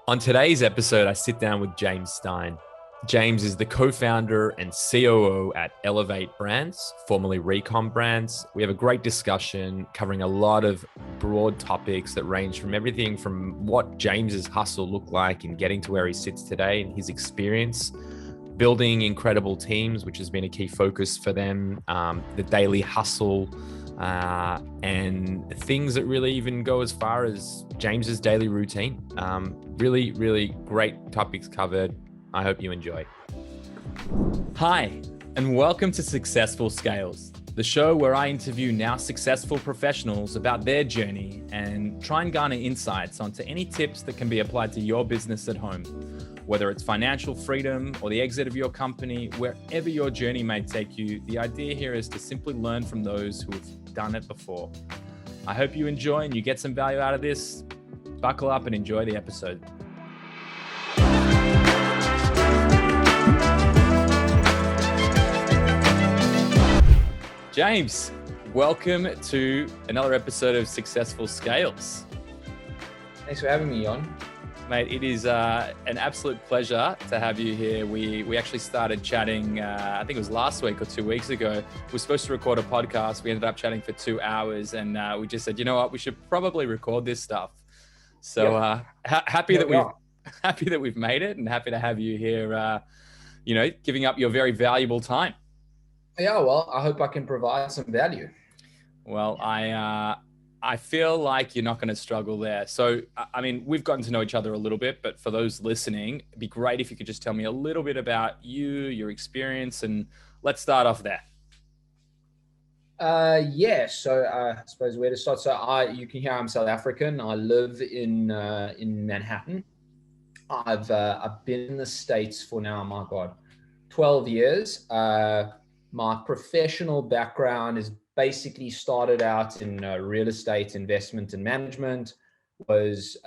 On today's episode, I sit down with James Stein. James is the co-founder and COO at Elevate Brands, formerly Recom Brands. We have a great discussion covering a lot of broad topics that range from everything from what James's hustle looked like in getting to where he sits today and his experience, building incredible teams, which has been a key focus for them, the daily hustle, and things that really even go as far as James's daily routine. Really great topics covered. I hope you enjoy. Hi, and welcome to Successful Scales, the show where I interview now successful professionals about their journey and try and garner insights onto any tips that can be applied to your business at home. Whether it's financial freedom or the exit of your company, wherever your journey may take you, the idea here is to simply learn from those who have done it before. I hope you enjoy and you get some value out of this. Buckle up and enjoy the episode. James, welcome to another episode of Successful Scales. Thanks for having me, Jon. Mate, it is an absolute pleasure to have you here. We actually started chatting, I think it was last week or 2 weeks ago. We were supposed to record a podcast. We ended up chatting for 2 hours and we just said, you know what, we should probably record this stuff. So happy that we've made it and happy to have you here, giving up your very valuable time. Yeah, well, I hope I can provide some value. Well, I feel like you're not going to struggle there. So, I mean, we've gotten to know each other a little bit, but for those listening, it'd be great if you could just tell me a little bit about you, your experience, and let's start off there. So I suppose where to start. So you can hear I'm South African. I live in Manhattan. I've been in the States for now, my God, 12 years. My professional background is basically started out in real estate investment and management. Was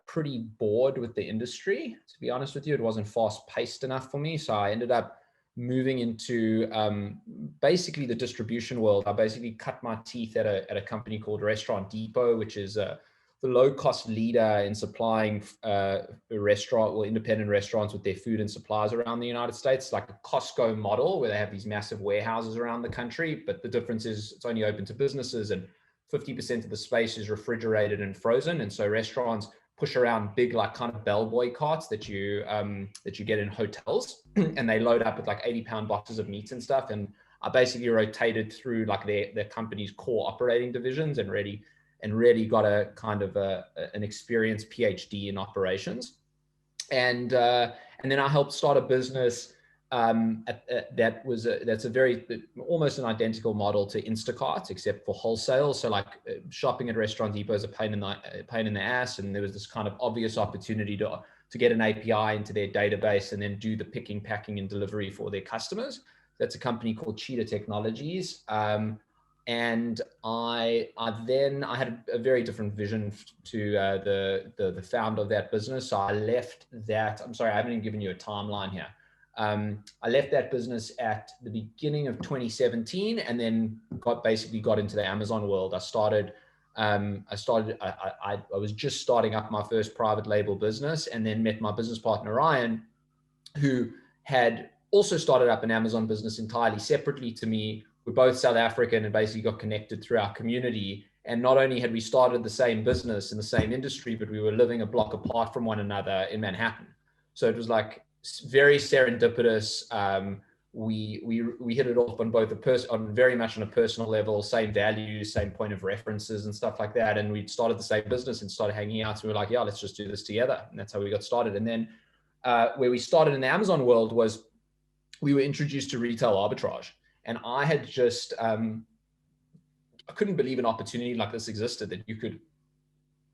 pretty bored with the industry, to be honest with you. It wasn't fast paced enough for me. So I ended up moving into basically the distribution world. I basically cut my teeth at a company called Restaurant Depot, which is the low-cost leader in supplying independent restaurants with their food and supplies around the United States, like a Costco model where they have these massive warehouses around the country. But the difference is it's only open to businesses and 50% of the space is refrigerated and frozen. And so restaurants push around big, like kind of bellboy carts that you get in hotels, and they load up with like 80-pound boxes of meats and stuff. And I basically rotated through like their company's core operating divisions and really got a kind of an experienced PhD in operations. And then I helped start a business that's almost an identical model to Instacart, except for wholesale. So like shopping at Restaurant Depot is a pain in the ass. And there was this kind of obvious opportunity to get an API into their database and then do the picking, packing, and delivery for their customers. That's a company called Cheetah Technologies. And I had a very different vision to the founder of that business. So I left that. I'm sorry, I haven't even given you a timeline here. I left that business at the beginning of 2017, and then got into the Amazon world. I was just starting up my first private label business, and then met my business partner Ryan, who had also started up an Amazon business entirely separately to me. We're both South African and basically got connected through our community. And not only had we started the same business in the same industry, but we were living a block apart from one another in Manhattan. So it was like very serendipitous. We hit it off on very much on a personal level, same values, same point of references and stuff like that. And we started the same business and started hanging out. So we were like, yeah, let's just do this together. And that's how we got started. And then where we started in the Amazon world was we were introduced to retail arbitrage. And I had just, I couldn't believe an opportunity like this existed, that you could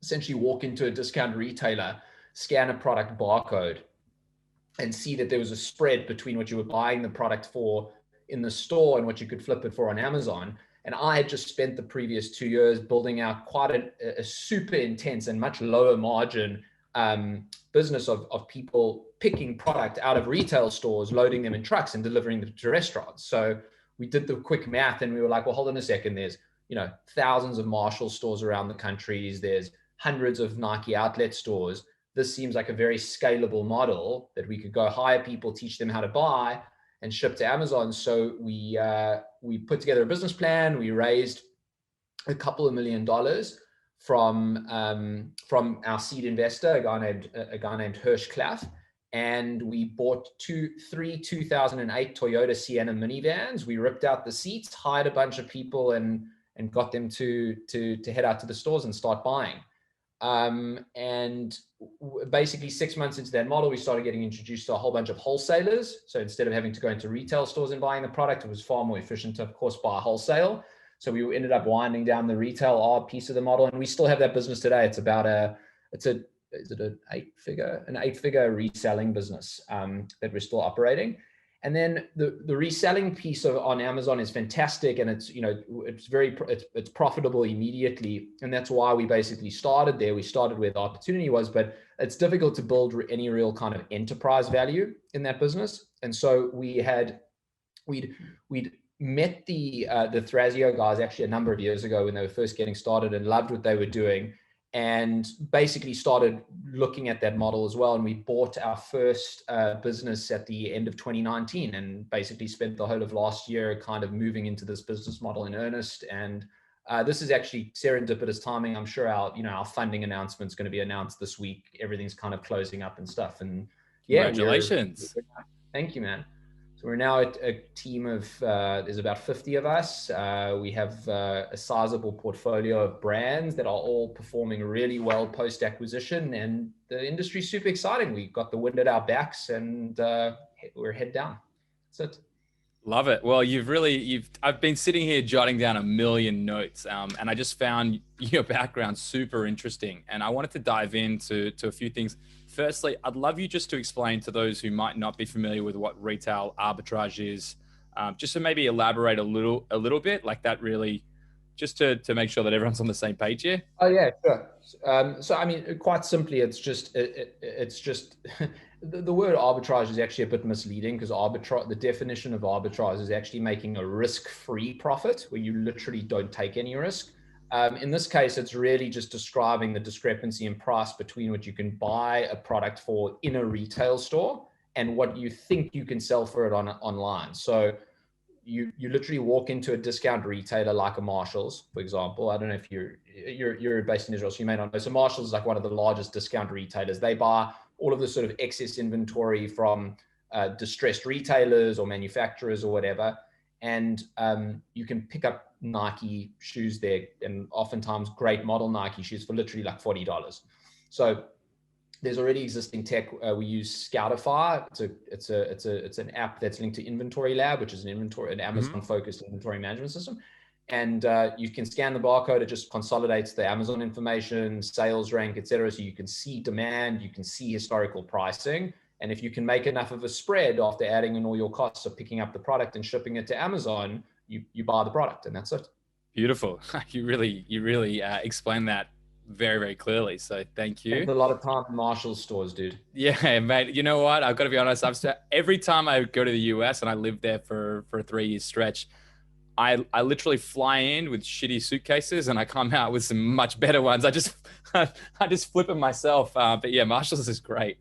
essentially walk into a discount retailer, scan a product barcode, and see that there was a spread between what you were buying the product for in the store and what you could flip it for on Amazon. And I had just spent the previous 2 years building out quite a super intense and much lower margin business of people picking product out of retail stores, loading them in trucks and delivering them to restaurants. So we did the quick math and we were like, well, hold on a second. There's, thousands of Marshall stores around the country. There's hundreds of Nike outlet stores. this seems like a very scalable model that we could go hire people, teach them how to buy, and ship to Amazon. So we put together a business plan. We raised a couple of $1 million from our seed investor, a guy named Hirsch Klaff, and we bought three 2008 Toyota Sienna minivans. We ripped out the seats, hired a bunch of people, and got them to head out to the stores and start buying. And basically 6 months into that model, we started getting introduced to a whole bunch of wholesalers. So instead of having to go into retail stores and buying the product, it was far more efficient to, of course, buy wholesale. So we ended up winding down the retail piece of the model, and we still have that business today. It's about is it an eight-figure reselling business that we're still operating. And then the reselling piece on Amazon is fantastic, and it's profitable immediately, and that's why we basically started there. We started where the opportunity was, but it's difficult to build any real kind of enterprise value in that business. And so we'd met the Thrasio guys actually a number of years ago when they were first getting started, and loved what they were doing, and basically started looking at that model as well. And we bought our first business at the end of 2019, and basically spent the whole of last year kind of moving into this business model in earnest. And this is actually serendipitous timing. I'm sure our funding announcement is going to be announced this week. Everything's kind of closing up and stuff. And yeah, congratulations. Thank you, man. So we're now at a team of, there's about 50 of us. We have a sizable portfolio of brands that are all performing really well post-acquisition, and the industry's super exciting. We've got the wind at our backs, and we're head down. That's it. Love it. Well, I've been sitting here jotting down a million notes, and I just found your background super interesting. And I wanted to dive into a few things. Firstly, I'd love you just to explain to those who might not be familiar with what retail arbitrage is, just to maybe elaborate a little bit, like that, really, just to make sure that everyone's on the same page here. Oh yeah, sure. So I mean, quite simply, it's just the word arbitrage is actually a bit misleading, because the definition of arbitrage is actually making a risk-free profit where you literally don't take any risk. In this case, it's really just describing the discrepancy in price between what you can buy a product for in a retail store and what you think you can sell for it online. So you literally walk into a discount retailer like a Marshalls, for example. I don't know if you're based in Israel, so you may not know. So Marshalls is like one of the largest discount retailers. They buy all of the sort of excess inventory from distressed retailers or manufacturers or whatever. And you can pick up Nike shoes there, and oftentimes great model Nike shoes, for literally like $40. So there's already existing tech. We use Scoutify. It's an app that's linked to Inventory Lab, which is an Amazon-focused inventory management system. And you can scan the barcode. It just consolidates the Amazon information, sales rank, etc. So you can see demand, you can see historical pricing. And if you can make enough of a spread after adding in all your costs of picking up the product and shipping it to Amazon, you buy the product, and that's it. Beautiful. You really explained that very, very clearly. So thank you. Spent a lot of time in Marshalls stores, dude. Yeah, mate. You know what? I've got to be honest. Every time I go to the US, and I lived there for a 3-year stretch, I literally fly in with shitty suitcases, and I come out with some much better ones. I just flip it myself. But yeah, Marshalls is great.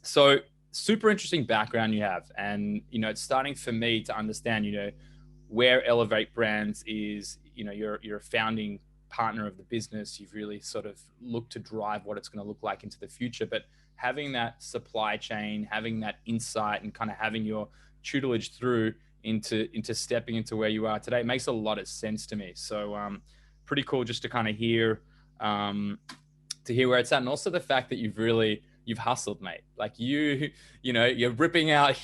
So super interesting background you have, and it's starting for me to understand where Elevate Brands is. You're a founding partner of the business. You've really sort of looked to drive what it's going to look like into the future, but having that supply chain, having that insight, and kind of having your tutelage through into stepping into where you are today makes a lot of sense to me. So pretty cool just to kind of hear where it's at, and also the fact that you've hustled, mate. Like you're ripping out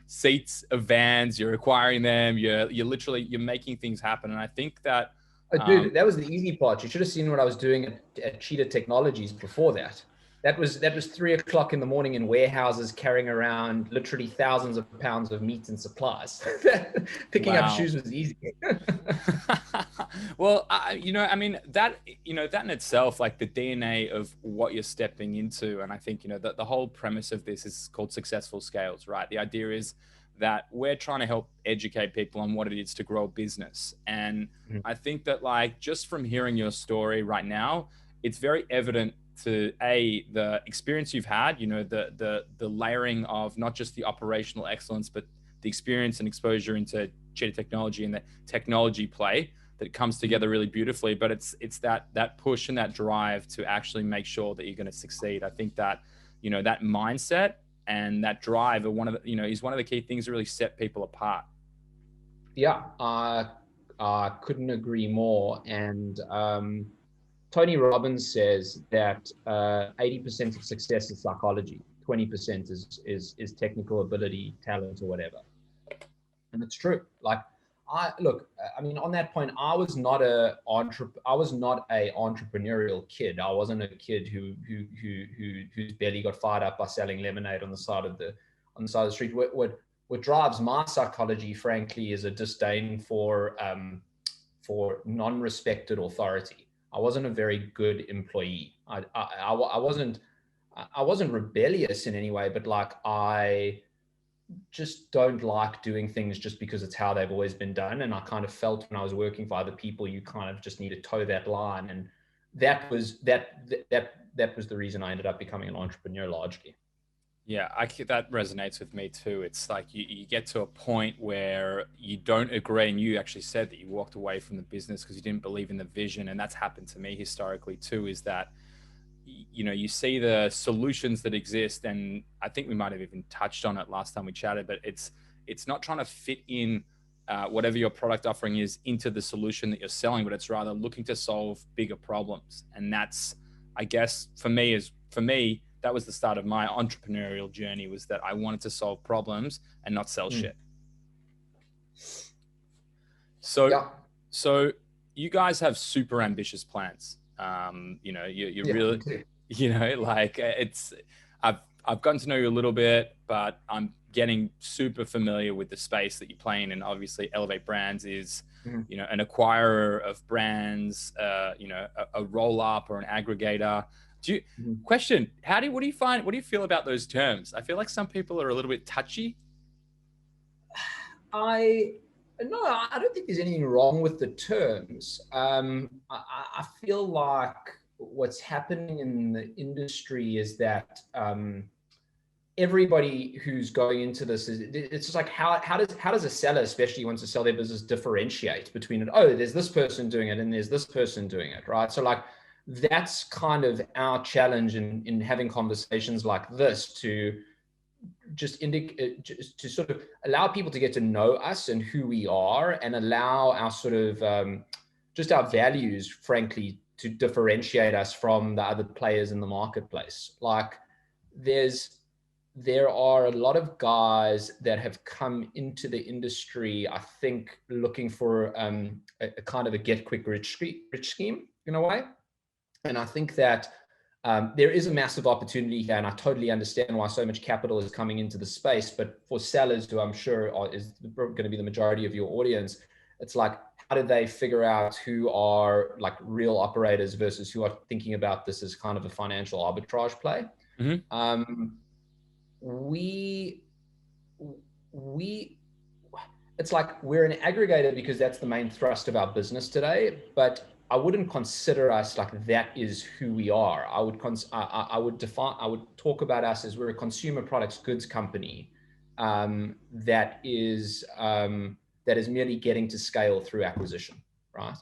seats of vans, you're acquiring them, you're making things happen. And I think that dude, that was the easy part. You should have seen what I was doing at Cheetah Technologies before that. That was 3:00 in the morning in warehouses, carrying around literally thousands of pounds of meat and supplies. Picking up shoes was easy. Well, that in itself, like the DNA of what you're stepping into. And I think, the whole premise of this is called successful scales, right? The idea is that we're trying to help educate people on what it is to grow a business. And I think that, like, just from hearing your story right now, it's very evident to the experience you've had, the layering of not just the operational excellence, but the experience and exposure into cheetah technology and the technology play that comes together really beautifully. But it's that push and that drive to actually make sure that you're going to succeed. I think that, that mindset and that drive are is one of the key things that really set people apart. Yeah, I couldn't agree more. And Tony Robbins says that 80% of success is psychology, 20% is technical ability, talent, or whatever. And it's true. Like, I mean, on that point, I was not a entrepreneurial kid. I wasn't a kid whose belly got fired up by selling lemonade on the side of the street. What drives my psychology, frankly, is a disdain for non-respected authority. I wasn't a very good employee. I wasn't rebellious in any way, but like, I just don't like doing things just because it's how they've always been done. And I kind of felt when I was working for other people, you kind of just need to toe that line. And that was the reason I ended up becoming an entrepreneur largely. Yeah, that resonates with me too. It's like you get to a point where you don't agree, and you actually said that you walked away from the business because you didn't believe in the vision. And that's happened to me historically too, is that you see the solutions that exist, and I think we might have even touched on it last time we chatted, but it's not trying to fit in whatever your product offering is into the solution that you're selling, but it's rather looking to solve bigger problems. And that's, I guess, for me, that was the start of my entrepreneurial journey, was that I wanted to solve problems and not sell shit. So you guys have super ambitious plans. You're really, like, I've gotten to know you a little bit, but I'm getting super familiar with the space that you play in. And obviously Elevate Brands is, an acquirer of brands, a roll up or an aggregator. Question, what do you feel about those terms? I feel like some people are a little bit touchy. No, I don't think there's anything wrong with the terms. I feel like what's happening in the industry is that everybody who's going into this it's just like, how does a seller, especially wants to sell their business, differentiate between it? Oh, there's this person doing it and there's this person doing it, right? So like, that's kind of our challenge in having conversations like this, to just to sort of allow people to get to know us and who we are, and allow our sort of just our values, frankly, to differentiate us from the other players in the marketplace. Like, there are a lot of guys that have come into the industry, I think, looking for a kind of a get quick rich scheme in a way. And I think that there is a massive opportunity here, and I totally understand why so much capital is coming into the space. But for sellers, who I'm sure is going to be the majority of your audience, it's like, how do they figure out who are like real operators versus who are thinking about this as kind of a financial arbitrage play? It's like, we're an aggregator because that's the main thrust of our business today, but I wouldn't consider us like that is who we are. I would talk about us as we're a consumer products goods company that is merely getting to scale through acquisition, right?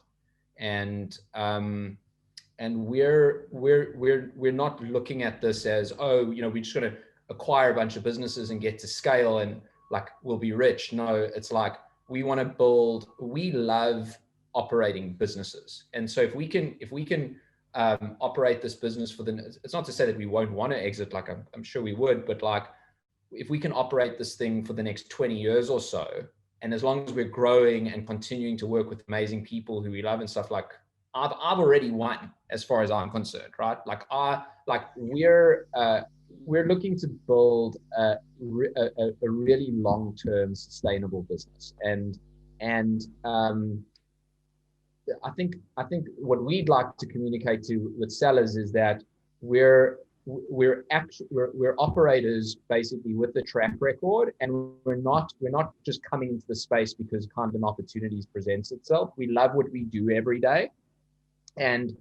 And we're not looking at this as, oh, we're just going to acquire a bunch of businesses and get to scale and like we'll be rich. No, it's like, we love operating businesses. And so if we can operate this business it's not to say that we won't want to exit, like I'm sure we would, but like, if we can operate this thing for the next 20 years or so, and as long as we're growing and continuing to work with amazing people who we love and stuff, like, I've already won as far as I'm concerned, right? Like, we're looking to build a really long-term sustainable business. And I think what we'd like to communicate with sellers is that we're operators basically with the track record, and we're not just coming into the space because kind of an opportunity presents itself. We love what we do every day, and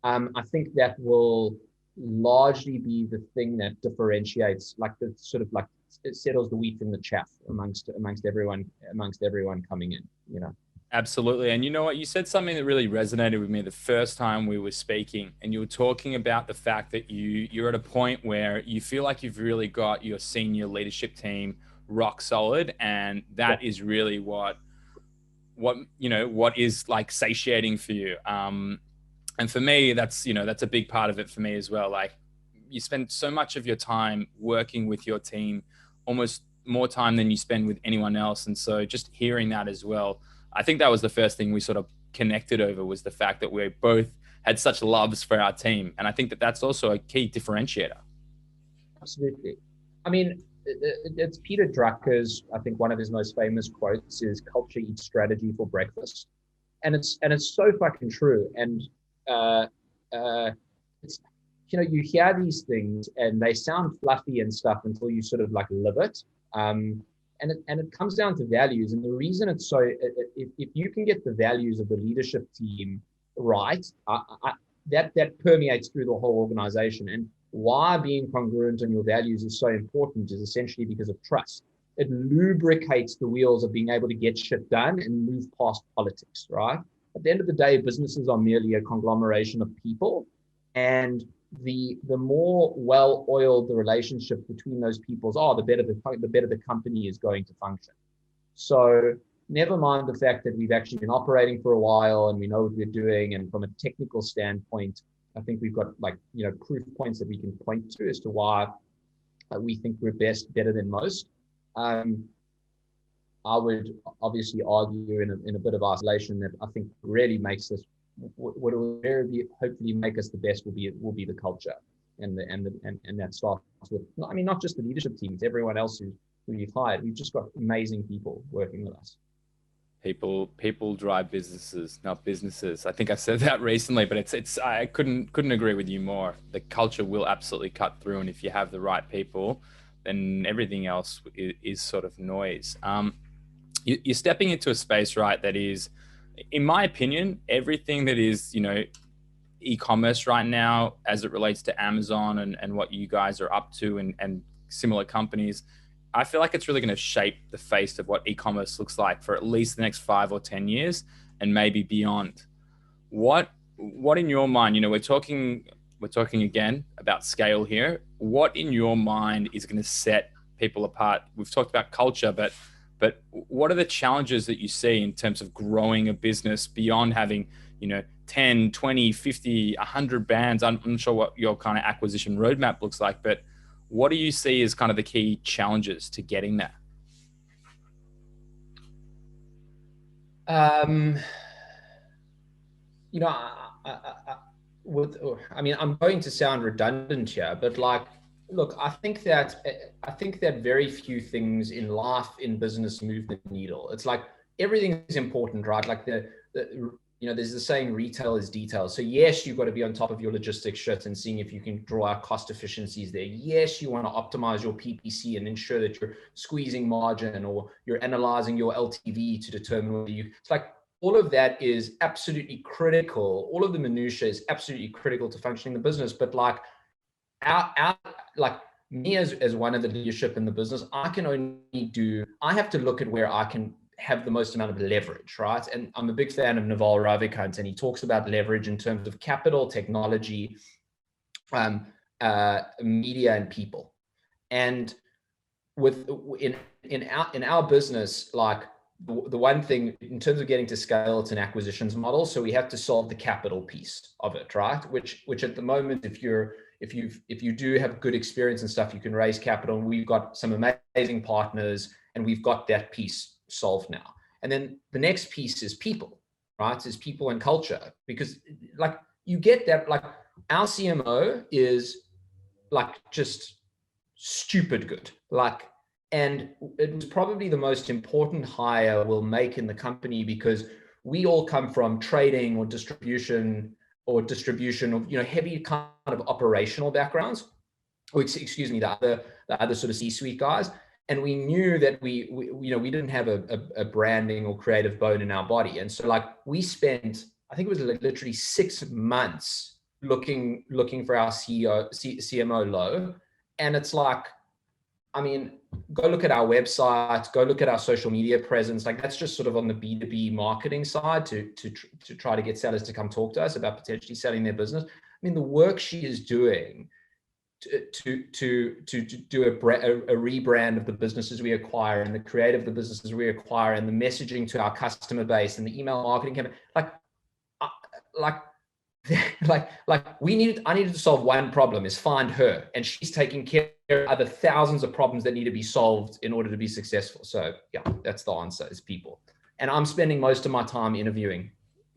I think that will largely be the thing that differentiates, like the sort of like it settles the wheat from the chaff amongst everyone coming in, you know. Absolutely. And you know what? You said something that really resonated with me the first time we were speaking, and you were talking about the fact that you're at a point where you feel like you've really got your senior leadership team rock solid, and that is really what is like satiating for you. And for me, that's a big part of it for me as well. Like, you spend so much of your time working with your team, almost more time than you spend with anyone else. And so just hearing that as well, I think that was the first thing we sort of connected over, was the fact that we both had such loves for our team. And I think that that's also a key differentiator. Absolutely. I mean, it's Peter Drucker's, I think one of his most famous quotes is "culture eats strategy for breakfast." And it's so fucking true. And it's, you hear these things and they sound fluffy and stuff until you sort of like live it. And it comes down to values. And the reason it's so, if you can get the values of the leadership team right, that permeates through the whole organization. And why being congruent on your values is so important is essentially because of trust. It lubricates the wheels of being able to get shit done and move past politics, right? At the end of the day, businesses are merely a conglomeration of people. And the more well-oiled the relationship between those peoples are, the better the company is going to function. So never mind the fact that we've actually been operating for a while and we know what we're doing. And from a technical standpoint, I think we've got proof points that we can point to as to why we think we're better than most. I would obviously argue in a bit of isolation that I think really makes us, what will hopefully make us the best will be the culture, and that starts with, I mean, not just the leadership teams, everyone else who we've hired. We've just got amazing people working with us. People drive businesses, not businesses. I think I said that recently, but it's I couldn't agree with you more. The culture will absolutely cut through, and if you have the right people, then everything else is sort of noise. You're stepping into a space, right, that is, in my opinion, everything that is, e-commerce right now, as it relates to Amazon and what you guys are up to and similar companies. I feel like it's really going to shape the face of what e-commerce looks like for at least the next 5 or 10 years and maybe beyond. What in your mind, we're talking again about scale here. What in your mind is going to set people apart? We've talked about culture, but what are the challenges that you see in terms of growing a business beyond having, 10, 20, 50, 100 brands? I'm not sure what your kind of acquisition roadmap looks like, but what do you see as kind of the key challenges to getting there? I'm going to sound redundant here, but look, I think that very few things in life, in business, move the needle. It's like everything is important, right? Like there's the saying, retail is detail. So yes, you've got to be on top of your logistics shit and seeing if you can draw out cost efficiencies there. Yes, you want to optimize your PPC and ensure that you're squeezing margin, or you're analyzing your LTV to determine whether it's like, all of that is absolutely critical. All of the minutiae is absolutely critical to functioning the business. But like me as one of the leadership in the business, I have to look at where I can have the most amount of leverage, right? And I'm a big fan of Naval Ravikant, and he talks about leverage in terms of capital, technology, media, and people. And in our business, like the one thing in terms of getting to scale, it's an acquisitions model. So we have to solve the capital piece of it, right? Which at the moment, if you do have good experience and stuff, you can raise capital. And we've got some amazing partners, and we've got that piece solved now. And then the next piece is people, right? Is people and culture, because like you get that, like our CMO is like just stupid good, and it was probably the most important hire we'll make in the company, because we all come from trading or distribution of, heavy kind of operational backgrounds, or excuse me, the other sort of C-suite guys. And we knew that we didn't have a branding or creative bone in our body. And so like we spent, I think it was literally 6 months looking for our CMO low. And it's like, I mean, go look at our website, go look at our social media presence. Like that's just sort of on the B2B marketing side to try to get sellers to come talk to us about potentially selling their business. I mean, the work she is doing to do a rebrand of the businesses we acquire and the creative of the businesses we acquire and the messaging to our customer base and the email marketing campaign, I needed to solve one problem, is find her, and she's taking care of other thousands of problems that need to be solved in order to be successful. So yeah, that's the answer, is people. And I'm spending most of my time interviewing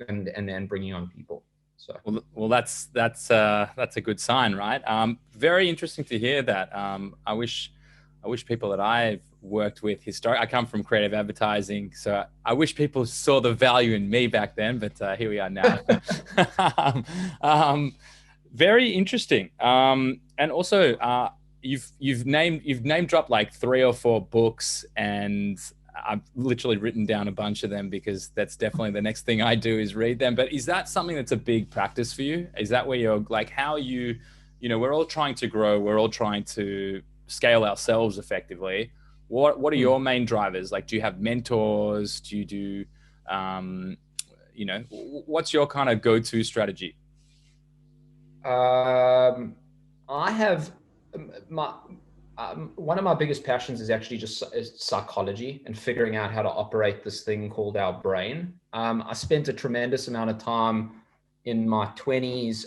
and then bringing on people. So well, that's a good sign, right? Very interesting to hear that. I wish people that I've worked with I come from creative advertising, so I wish people saw the value in me back then, but here we are now. Very interesting. And also, you've name dropped like 3 or 4 books, and I've literally written down a bunch of them because that's definitely the next thing I do is read them. But is that something that's a big practice for you? Is that where you're like, how you know, we're all trying to grow, we're all trying to scale ourselves effectively. What are your main drivers? Like, do you have mentors? Do you do, you know, what's your kind of go-to strategy? I have one of my biggest passions is actually just psychology and figuring out how to operate this thing called our brain. I spent a tremendous amount of time in my 20s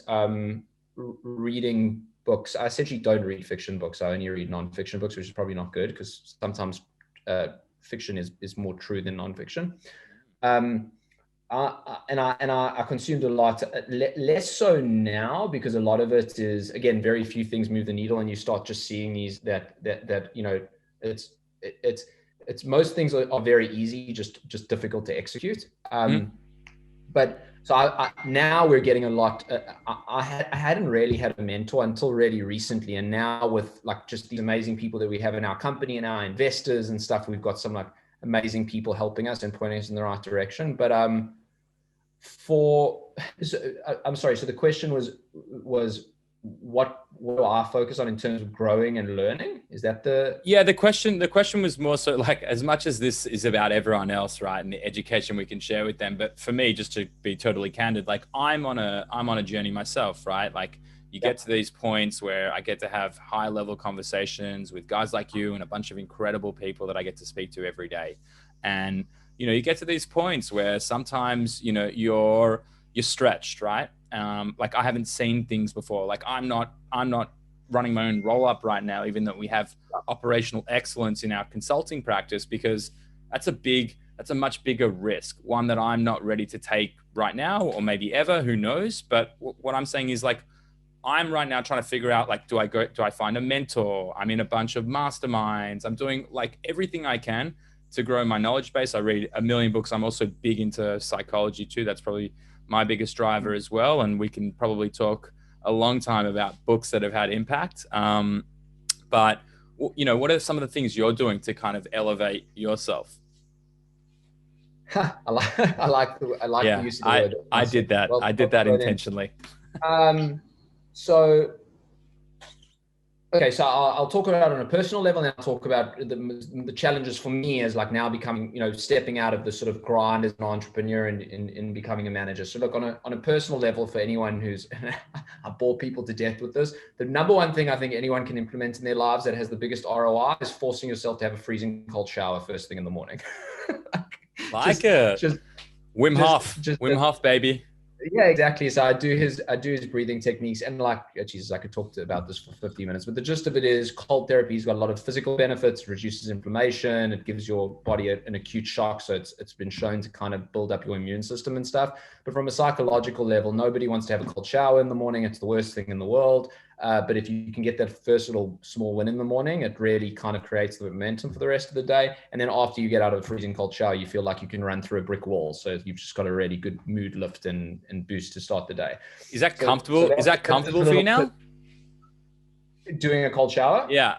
reading books. I essentially don't read fiction books. I only read nonfiction books, which is probably not good because sometimes fiction is more true than nonfiction. I consumed a lot, less so now, because a lot of it is, again, very few things move the needle, and you start just seeing these that you know, it's most things are very easy, just difficult to execute. But so now we're getting a lot. I hadn't really had a mentor until really recently, and now with like just these amazing people that we have in our company and our investors and stuff, we've got some like amazing people helping us and pointing us in the right direction. But I'm sorry. So the question was what do I focus on in terms of growing and learning? Is that the question was more so like, as much as this is about everyone else, right, and the education we can share with them, but for me, just to be totally candid, like I'm on a journey myself, right? Like you get to these points where I get to have high level conversations with guys like you and a bunch of incredible people that I get to speak to every day. And, you know, you get to these points where sometimes, you know, you're stretched, right? Like I haven't seen things before. Like I'm not running my own roll up right now, even though we have operational excellence in our consulting practice, because that's a much bigger risk, one that I'm not ready to take right now, or maybe ever, who knows? But what I'm saying is, like, I'm right now trying to figure out, like, do I find a mentor? I'm in a bunch of masterminds. I'm doing like everything I can to grow my knowledge base. I read a million books. I'm also big into psychology too. That's probably my biggest driver as well. And we can probably talk a long time about books that have had impact. But, you know, what are some of the things you're doing to kind of elevate yourself? I like the use of the word. I did that. I did that intentionally. So I'll talk about it on a personal level, and I'll talk about the challenges for me as like now becoming, you know, stepping out of the sort of grind as an entrepreneur and in becoming a manager. So look, on a personal level, for anyone who's, I bore people to death with this, the number one thing I think anyone can implement in their lives that has the biggest ROI is forcing yourself to have a freezing cold shower first thing in the morning. Wim Hof, baby. Yeah, exactly. So I do his breathing techniques, and like, Jesus, I could talk about this for 50 minutes, but the gist of it is cold therapy's got a lot of physical benefits, reduces inflammation, it gives your body an acute shock. So it's been shown to kind of build up your immune system and stuff. But from a psychological level, nobody wants to have a cold shower in the morning. It's the worst thing in the world. But if you can get that first little small win in the morning, it really kind of creates the momentum for the rest of the day. And then after you get out of a freezing cold shower, you feel like you can run through a brick wall. So you've just got a really good mood lift and boost to start the day. Is that comfortable? Is that comfortable for you now? Doing a cold shower? Yeah.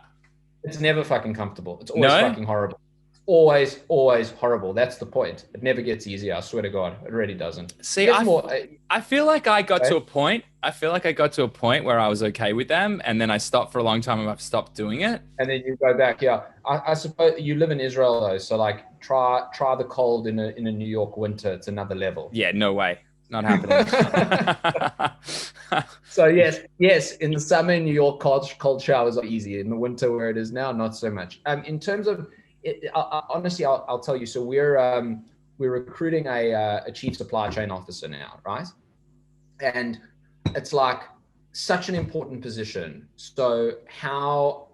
It's never fucking comfortable. It's always fucking horrible. always horrible. That's the point. It never gets easier. I swear to God, it really doesn't. See, I feel like I got to a point. I feel like I got to a point where I was okay with them, and then I stopped for a long time, and I've stopped doing it. And then you go back. Yeah, I suppose you live in Israel though, so like try the cold in a New York winter. It's another level. Yeah, no way, not happening. So yes, in the summer in New York, cold showers are easy. In the winter, where it is now, not so much. In terms of it, honestly, I'll tell you. So we're recruiting a chief supply chain officer now, right? And it's like such an important position. So how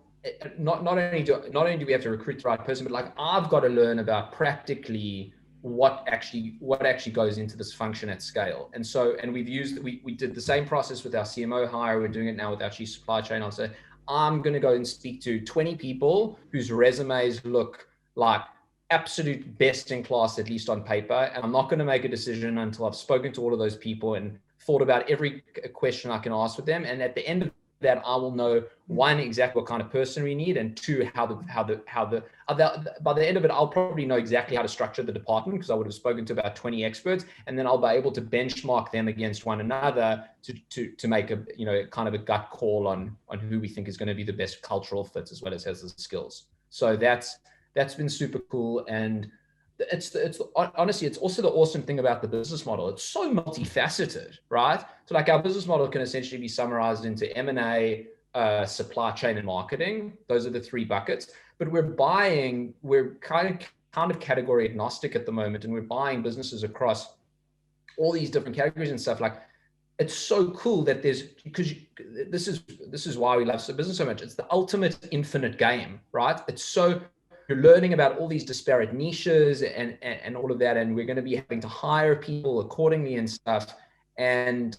not only do we have to recruit the right person, but like I've got to learn about practically what actually goes into this function at scale. And so, and we did the same process with our CMO hire. We're doing it now with our chief supply chain officer. I'm going to go and speak to 20 people whose resumes look like absolute best in class, at least on paper. And I'm not going to make a decision until I've spoken to all of those people and thought about every question I can ask with them. And at the end of that, I will know, one, exactly what kind of person we need, and two, by the end of it, I'll probably know exactly how to structure the department because I would have spoken to about 20 experts, and then I'll be able to benchmark them against one another to make a kind of a gut call on who we think is going to be the best cultural fit as well as has the skills. So that's been super cool. And it's honestly, it's also the awesome thing about the business model. It's so multifaceted, right? So like our business model can essentially be summarized into M&A, supply chain, and marketing. Those are the three buckets. But we're kind of category agnostic at the moment, and we're buying businesses across all these different categories and stuff. Like, it's so cool that because this is why we love business so much. It's the ultimate infinite game, right? You're learning about all these disparate niches and all of that, and we're going to be having to hire people accordingly and stuff. And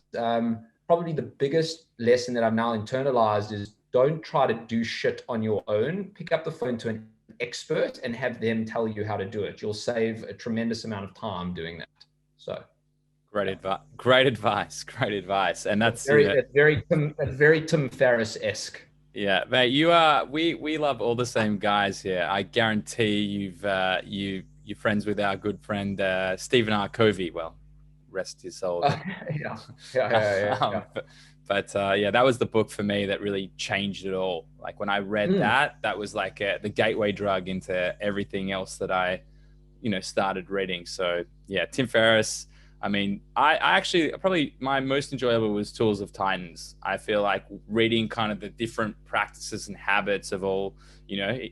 probably the biggest lesson that I've now internalized is don't try to do shit on your own. Pick up the phone to an expert and have them tell you how to do it. You'll save a tremendous amount of time doing that. So great advice. And that's very Tim Ferriss-esque. Yeah, mate, we love all the same guys here. I guarantee you're friends with our good friend Stephen R. Covey. Well, rest his soul. Yeah. But that was the book for me that really changed it all. Like when I read that was like the gateway drug into everything else that I, started reading. So yeah, Tim Ferriss. I mean, I actually probably my most enjoyable was Tools of Titans. I feel like reading kind of the different practices and habits of all,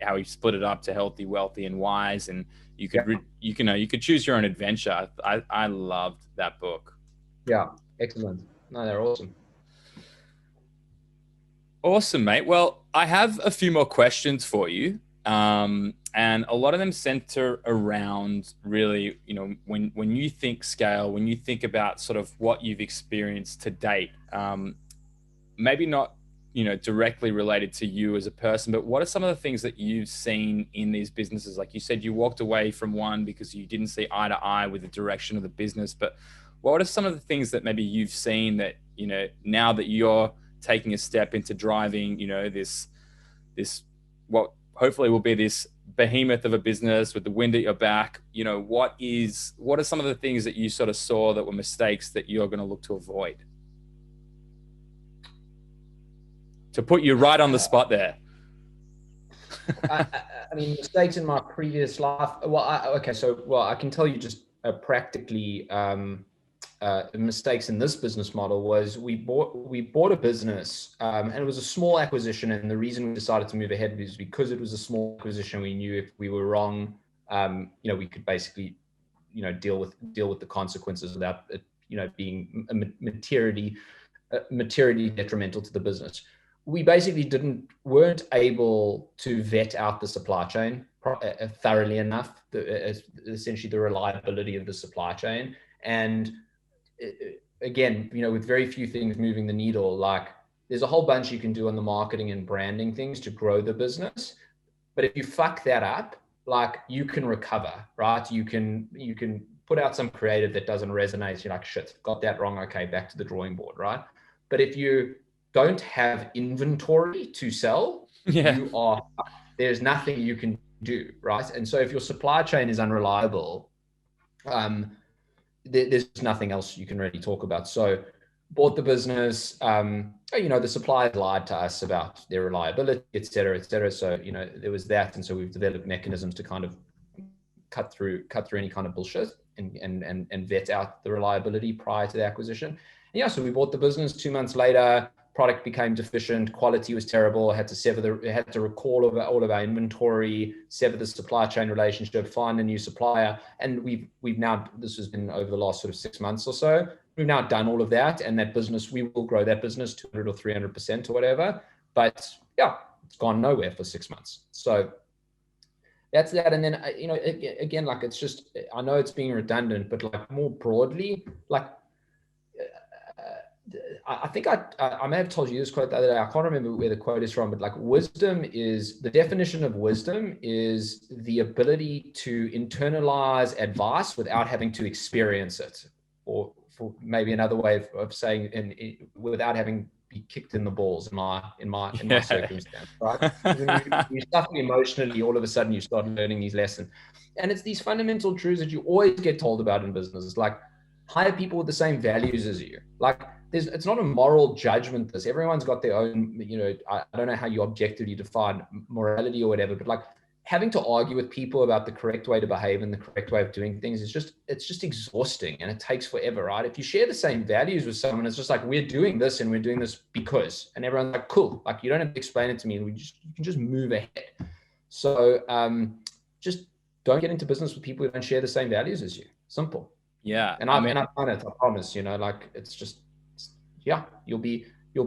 how he split it up to healthy, wealthy, and wise, and you could choose your own adventure. I loved that book. Yeah, excellent. No, they're awesome. Awesome, mate. Well, I have a few more questions for you. And a lot of them center around really, when you think scale, when you think about sort of what you've experienced to date, maybe not, directly related to you as a person, but what are some of the things that you've seen in these businesses? Like you said, you walked away from one because you didn't see eye to eye with the direction of the business, but what are some of the things that maybe you've seen that, now that you're taking a step into driving, this what hopefully will be this behemoth of a business with the wind at your back, what are some of the things that you sort of saw that were mistakes that you're going to look to avoid? To put you right on the spot there. I mean, mistakes in my previous life. I can tell you just practically mistakes in this business model was we bought a business and it was a small acquisition, and the reason we decided to move ahead is because it was a small acquisition. We knew if we were wrong, we could basically deal with the consequences without it being materially detrimental to the business. We basically weren't able to vet out the supply chain thoroughly enough, essentially the reliability of the supply chain. And again, with very few things moving the needle, like there's a whole bunch you can do on the marketing and branding things to grow the business. But if you fuck that up, like you can recover, right? You can put out some creative that doesn't resonate. You're like, shit, got that wrong. Okay, back to the drawing board, right? But if you don't have inventory to sell, there's nothing you can do, right? And so if your supply chain is unreliable, there's nothing else you can really talk about. So bought the business, the suppliers lied to us about their reliability, et cetera, et cetera. So, there was that. And so we've developed mechanisms to kind of cut through any kind of bullshit and vet out the reliability prior to the acquisition. And yeah, so we bought the business. 2 months later, product became deficient, quality was terrible. Had to recall all of our inventory, sever the supply chain relationship, find a new supplier. And we've now, this has been over the last sort of 6 months or so. We've now done all of that, and that business, we will grow that business 200 or 300% or whatever. But yeah, it's gone nowhere for 6 months. So that's that. And then, again, like, it's just, I know it's being redundant, but like more broadly, like, I think I may have told you this quote the other day. I can't remember where the quote is from, but like, the definition of wisdom is the ability to internalize advice without having to experience it, or for maybe another way of saying, without having be kicked in the balls in my circumstance, right? When you suffer emotionally, all of a sudden you start learning these lessons, and it's these fundamental truths that you always get told about in business, like hire people with the same values as you. Like, it's not a moral judgment. Everyone's got their own, I don't know how you objectively define morality or whatever, but like, having to argue with people about the correct way to behave and the correct way of doing things is it's just exhausting, and it takes forever, right? If you share the same values with someone, it's just like, we're doing this and we're doing this because, and everyone's like, cool, like, you don't have to explain it to me, you can just move ahead. So just don't get into business with people who don't share the same values as you. Simple. Yeah. And I've done it, I promise, like, it's just, yeah, you'll be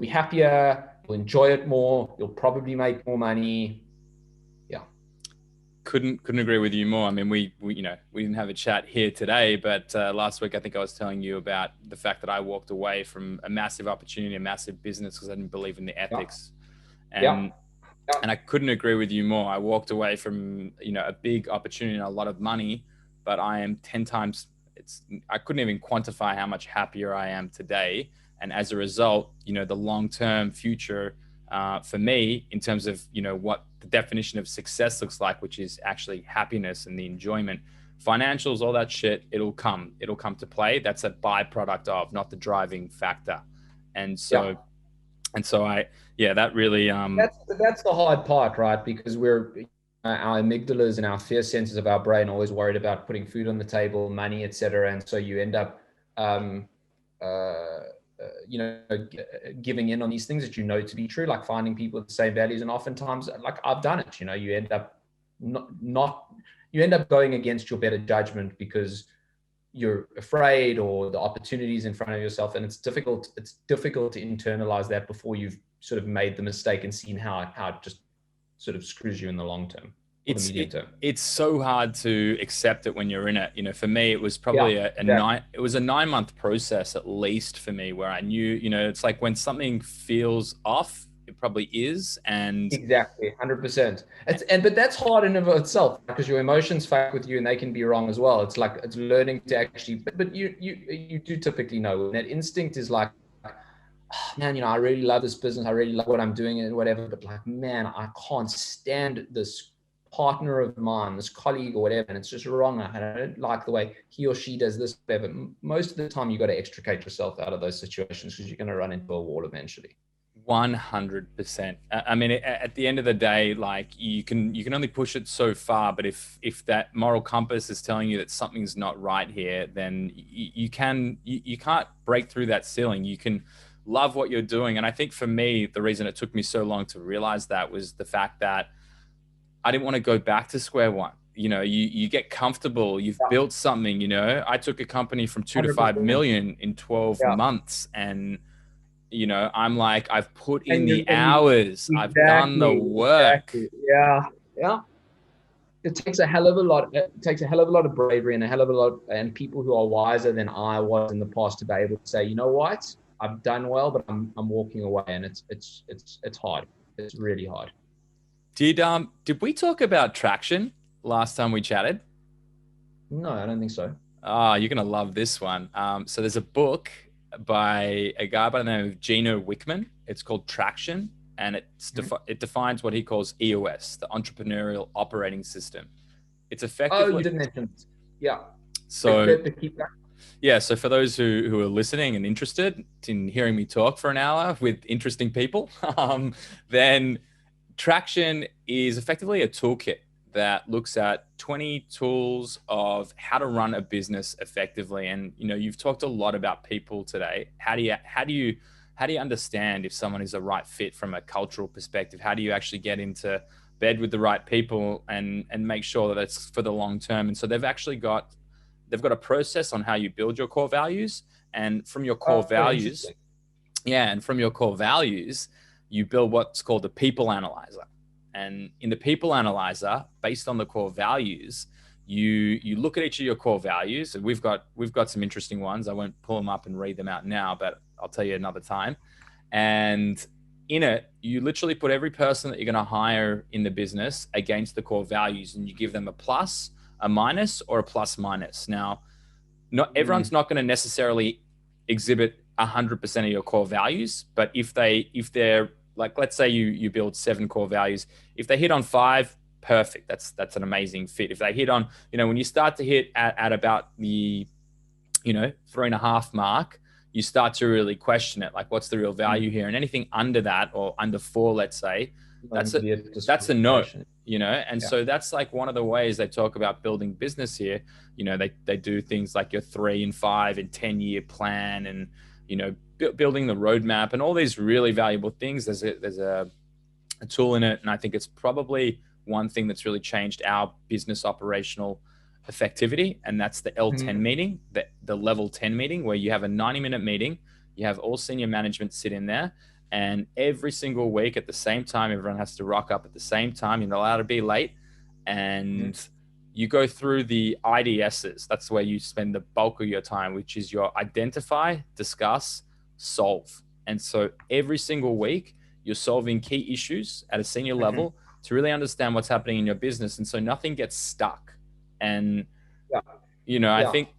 happier, you'll enjoy it more, you'll probably make more money. Couldn't agree with you more. I mean, we didn't have a chat here today, but last week I think I was telling you about the fact that I walked away from a massive opportunity, a massive business, because I didn't believe in the ethics. And I couldn't agree with you more. I walked away from a big opportunity and a lot of money, but I am 10 times. I couldn't even quantify how much happier I am today. And as a result, the long-term future for me, in terms of what the definition of success looks like, which is actually happiness and the enjoyment, financials, all that shit, it'll come to play. That's a byproduct of, not the driving factor. And so that really that's the hard part, right? Because our amygdalas and our fear centers of our brain are always worried about putting food on the table, money, etc. And so you end up giving in on these things that to be true, like finding people with the same values. And oftentimes, like, I've done it, you end up you end up going against your better judgment because you're afraid, or the opportunities in front of yourself. And it's difficult to internalize that before you've sort of made the mistake and seen how it just sort of screws you in the long term. It's so hard to accept it when you're in it. For me, it was probably a 9-month process at least for me, where I knew, it's like when something feels off, it probably is. And exactly, 100%. But that's hard in and of itself, because your emotions fuck with you and they can be wrong as well. It's like, it's learning to actually, but you do typically know. And that instinct is like, oh, man, I really love this business. I really love what I'm doing and whatever. But like, man, I can't stand this partner of mine, this colleague or whatever, and it's just wrong. I don't like the way he or she does this, whatever. Most of the time, you got to extricate yourself out of those situations, because you're going to run into a wall eventually. 100%. I mean, at the end of the day, like, you can only push it so far. But if that moral compass is telling you that something's not right here, then you can't break through that ceiling. You can love what you're doing. And I think for me, the reason it took me so long to realize that was the fact that I didn't want to go back to square one. You get comfortable, you've built something, I took a company from 2 to 5 million in 12 months. And, I'm like, I've put in the hours, I've done the work. Exactly. Yeah. It takes a hell of a lot. It takes a hell of a lot of bravery and a hell of a lot, and people who are wiser than I was in the past to be able to say, you know what, I've done well, but I'm walking away. And it's hard. It's really hard. Did we talk about traction last time we chatted? No, I don't think so. You're going to love this one. So there's a book by a guy by the name of Gino Wickman. It's called Traction. and it defines what he calls EOS, the Entrepreneurial Operating System. It's effectively. Oh, you didn't mention it. Yeah. So yeah, so for those who are listening and interested in hearing me talk for an hour with interesting people, then Traction is effectively a toolkit that looks at 20 tools of how to run a business effectively. And you've talked a lot about people today. How do you understand if someone is a right fit from a cultural perspective? How do you actually get into bed with the right people and make sure that it's for the long term? And so they've got a process on how you build your core values, and from your core values, you build what's called the people analyzer. And in the people analyzer, based on the core values, you look at each of your core values. And we've got some interesting ones. I won't pull them up and read them out now, but I'll tell you another time. And in it, you literally put every person that you're going to hire in the business against the core values, and you give them a plus, a minus, or a plus minus. Now, not everyone's not going to necessarily exhibit 100% of your core values, but if they're like, let's say you build 7 core values, if they hit on 5, perfect. That's an amazing fit. If they hit on, when you start to hit at about the 3.5 mark, you start to really question it. Like, what's the real value here? And anything under that, or under 4, let's say, that's a no. And so that's like one of the ways they talk about building business here. They do things like your 3 and 5 and 10-year plan, and building the roadmap and all these really valuable things. There's a tool in it, and I think it's probably one thing that's really changed our business operational effectivity, and that's the L10 meeting, the level 10 meeting, where you have a 90-minute meeting. You have all senior management sit in there, and every single week at the same time, everyone has to rock up at the same time. You're not allowed to be late, and you go through the IDSs. That's where you spend the bulk of your time, which is your identify, discuss, solve. And so every single week, you're solving key issues at a senior level to really understand what's happening in your business. And so nothing gets stuck. And, I think.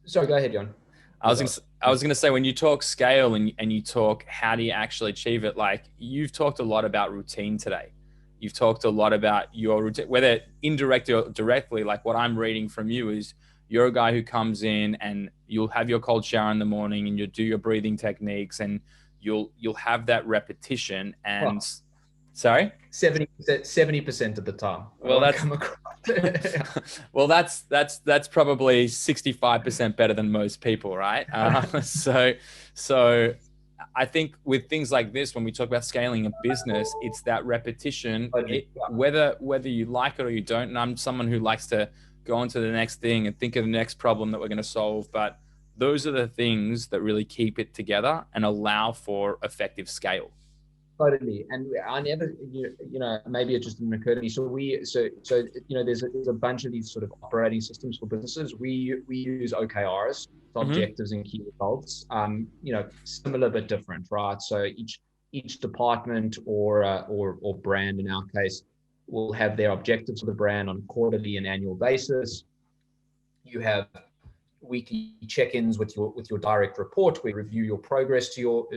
Sorry, go ahead, John. I was going to say, when you talk scale and you talk, how do you actually achieve it? Like, you've talked a lot about routine today. You've talked a lot about your routine, whether indirectly or directly. Like, what I'm reading from you is you're a guy who comes in and you'll have your cold shower in the morning, and you'll do your breathing techniques, and you'll have that repetition. And sorry, 70% of the time. Well, that's probably 65% better than most people, right? So I think with things like this, when we talk about scaling a business, it's that repetition, whether you like it or you don't. And I'm someone who likes to go on to the next thing and think of the next problem that we're going to solve. But those are the things that really keep it together and allow for effective scale. Totally. And I never, maybe it just didn't occur to me. So there's a bunch of these sort of operating systems for businesses. We use OKRs, objectives and key results. Similar but different, right? So each department or brand, in our case, will have their objectives for the brand on a quarterly and annual basis. You have weekly check-ins with your direct report. We review your progress to you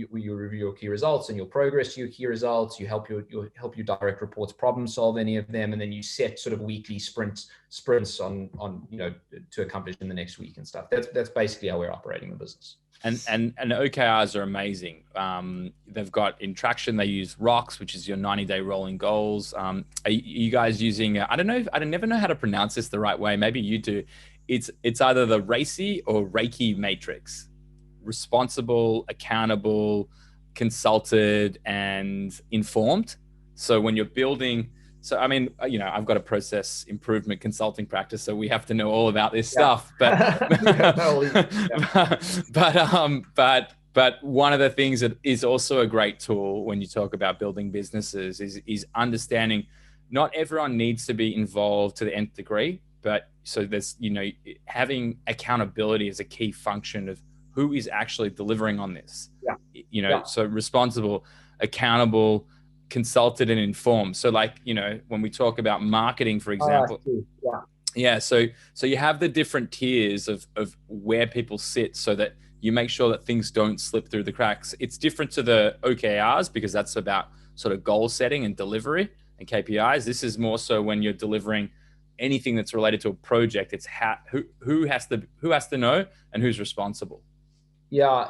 review your key results and your progress to your key results. You help your direct reports problem solve any of them, and then you set sort of weekly sprints on to accomplish in the next week and stuff. That's basically how we're operating the business. And OKRs are amazing. They've got in Traction, they use ROCKS, which is your 90-day rolling goals. Are you guys using? I don't know. I never know how to pronounce this the right way. Maybe you do. It's either the RACI or Reiki matrix: responsible, accountable, consulted, and informed. So when you're building, I've got a process improvement consulting practice, so we have to know all about this stuff. But but one of the things that is also a great tool when you talk about building businesses is understanding not everyone needs to be involved to the nth degree. But so there's, having accountability is a key function of who is actually delivering on this. So responsible, accountable, consulted, and informed. So when we talk about marketing, for example, so you have the different tiers of where people sit, so that You make sure that things don't slip through the cracks. It's different to the OKRs because that's about sort of goal setting and delivery and KPIs. This is more so when you're delivering anything that's related to a project. It's who has to know and who's responsible. Yeah,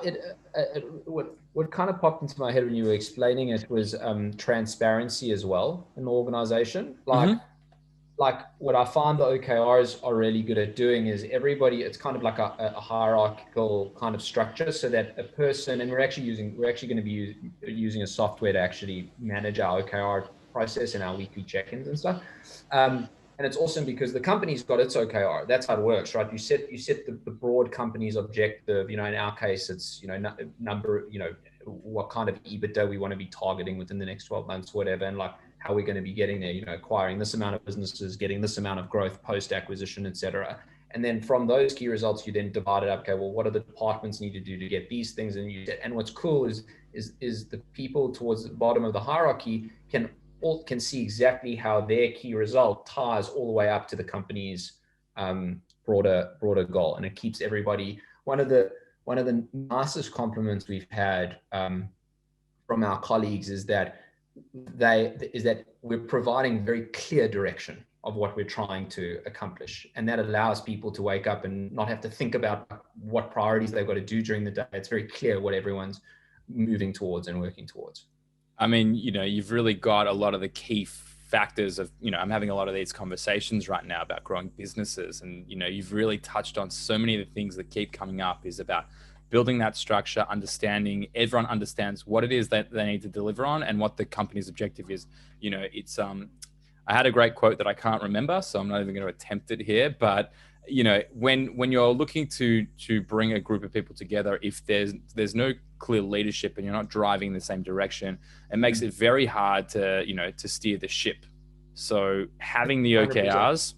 what kind of popped into my head when you were explaining it was transparency as well in the organization. Like what I find the OKRs are really good at doing is it's kind of like a hierarchical kind of structure, so that a person, and we're actually going to be using a software to actually manage our OKR process and our weekly check-ins and stuff. And it's awesome because the company's got its OKR. That's how it works, right? You set the broad company's objective. In our case, it's, number, what kind of EBITDA we want to be targeting within the next 12 months, whatever. And like how we're going to be getting there, acquiring this amount of businesses, getting this amount of growth post-acquisition, et cetera. And then from those key results, you then divide it up. Okay, well, what do the departments need to do to get these things? And what's cool is the people towards the bottom of the hierarchy can see exactly how their key result ties all the way up to the company's broader goal, and it keeps everybody. One of the nicest compliments we've had from our colleagues is that we're providing very clear direction of what we're trying to accomplish, and that allows people to wake up and not have to think about what priorities they've got to do during the day. It's very clear what everyone's moving towards and working towards. I mean, you've really got a lot of the key factors of, I'm having a lot of these conversations right now about growing businesses. And, you've really touched on so many of the things that keep coming up is about building that structure, understanding, everyone understands what it is that they need to deliver on and what the company's objective is. It's, I had a great quote that I can't remember, so I'm not even going to attempt it here, but when you're looking to bring a group of people together, if there's no clear leadership and you're not driving in the same direction, it makes it very hard to steer the ship. So having the OKRs,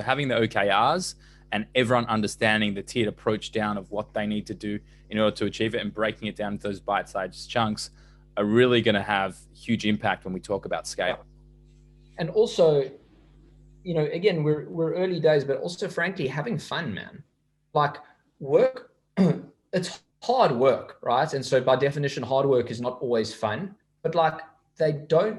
having the OKRs and everyone understanding the tiered approach down of what they need to do in order to achieve it and breaking it down into those bite-sized chunks are really going to have huge impact when we talk about scale. And also, again, we're early days, but also frankly, having fun, man. Like work, it's hard work, right? And so by definition, hard work is not always fun, but like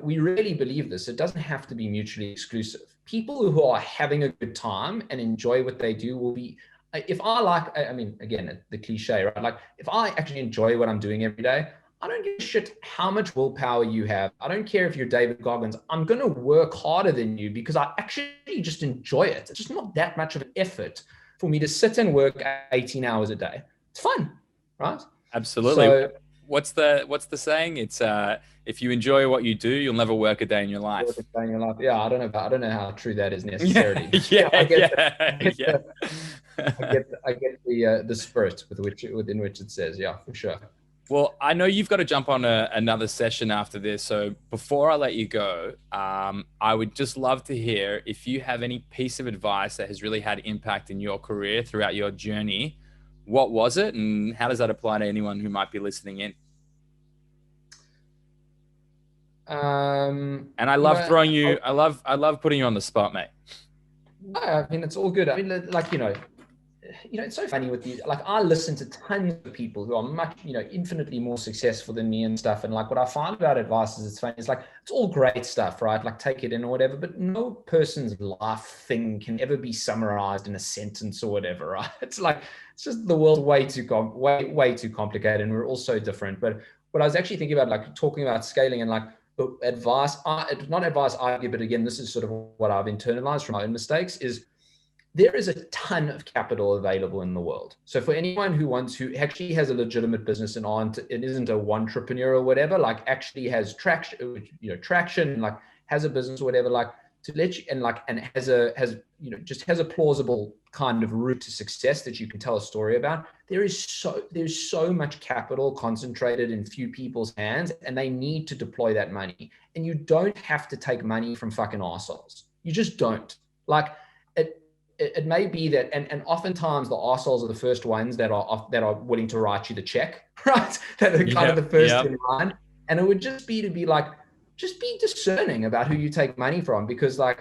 we really believe this. It doesn't have to be mutually exclusive. People who are having a good time and enjoy what they do will be, again, the cliche, right? Like if I actually enjoy what I'm doing every day, I don't give a shit how much willpower you have. I don't care if you're David Goggins. I'm going to work harder than you because I actually just enjoy it. It's just not that much of an effort for me to sit and work 18 hours a day. It's fun, right? Absolutely. So, what's the saying? It's if you enjoy what you do, you'll never work a day in your life. Yeah, I don't know how true that is necessarily. I get the spirit within which it says, yeah, for sure. Well, I know you've got to jump on another session after this. So before I let you go, I would just love to hear if you have any piece of advice that has really had impact in your career throughout your journey. What was it, and how does that apply to anyone who might be listening in? And I love I love putting you on the spot, mate. No, I mean, it's all good. I mean, like, it's so funny with these, like I listen to tons of people who are much, infinitely more successful than me and stuff. And like what I find about advice is it's funny. It's like, it's all great stuff, right? Like take it in or whatever, but no person's life thing can ever be summarized in a sentence or whatever, right? It's like, it's just the world's way too complicated and we're all so different. But what I was actually thinking about, like talking about scaling and like advice, not advice I give, but again, this is sort of what I've internalized from my own mistakes is, there is a ton of capital available in the world. So for anyone who actually has a legitimate business and it isn't a one-entrepreneur or whatever, like actually has traction, like has a business or whatever, like to let you, and has a plausible kind of route to success that you can tell a story about. There's so much capital concentrated in few people's hands, and they need to deploy that money. And you don't have to take money from fucking assholes. You just don't. Like it may be that, and oftentimes the arseholes are the first ones that are willing to write you the check, right? That are kind of the first in line. And it would just be to be like, just be discerning about who you take money from, because like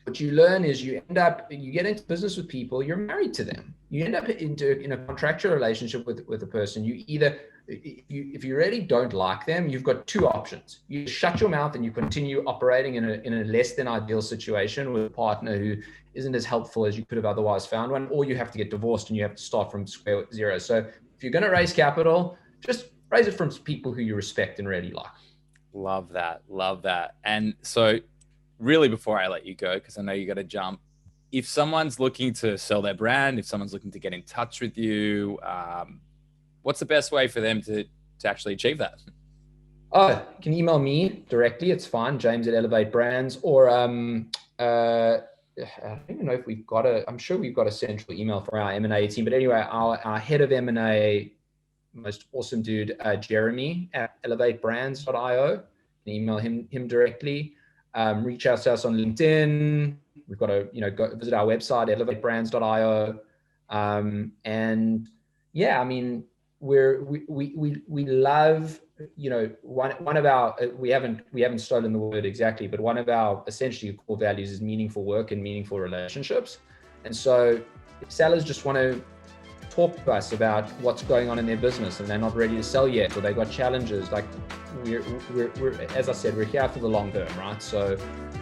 what you learn is you get into business with people, you're married to them. You end up in a contractual relationship with a person. You either, if you really don't like them, you've got two options. You shut your mouth and you continue operating in a less than ideal situation with a partner who isn't as helpful as you could have otherwise found one, or you have to get divorced and you have to start from square zero. So if you're going to raise capital, just raise it from people who you respect and really like. Love that. Love that. And so really, before I let you go, because I know you got to jump, if someone's looking to sell their brand, if someone's looking to get in touch with you, what's the best way for them to actually achieve that? Oh, you can email me directly. It's fine. James at Elevate Brands, or I don't even know if we've got I'm sure we've got a central email for our M&A team. But anyway, our head of M&A, most awesome dude, Jeremy at elevatebrands.io. You can email him directly. Reach out to us on LinkedIn. We've got to, go visit our website, elevatebrands.io. And yeah, I mean, we love, one of our, we haven't stolen the word exactly, but one of our essentially core values is meaningful work and meaningful relationships. And so if sellers just want to talk to us about what's going on in their business and they're not ready to sell yet, or they've got challenges, like we're as I said, we're here for the long term, right? So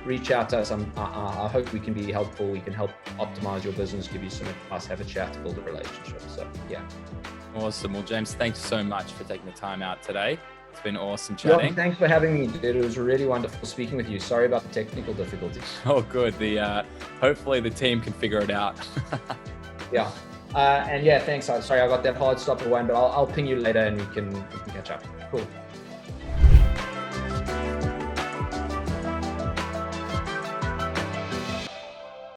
reach out to us. I hope we can be helpful. We can help optimize your business, give you some advice, have a chat, build a relationship. So yeah. Awesome. Well, James, thanks so much for taking the time out today. It's been awesome chatting. Yeah, thanks for having me, dude. It was really wonderful speaking with you. Sorry about the technical difficulties. Oh, good. Hopefully the team can figure it out. Yeah. And yeah, thanks. Sorry, I got that hard stop at one, but I'll ping you later and we can catch up. Cool.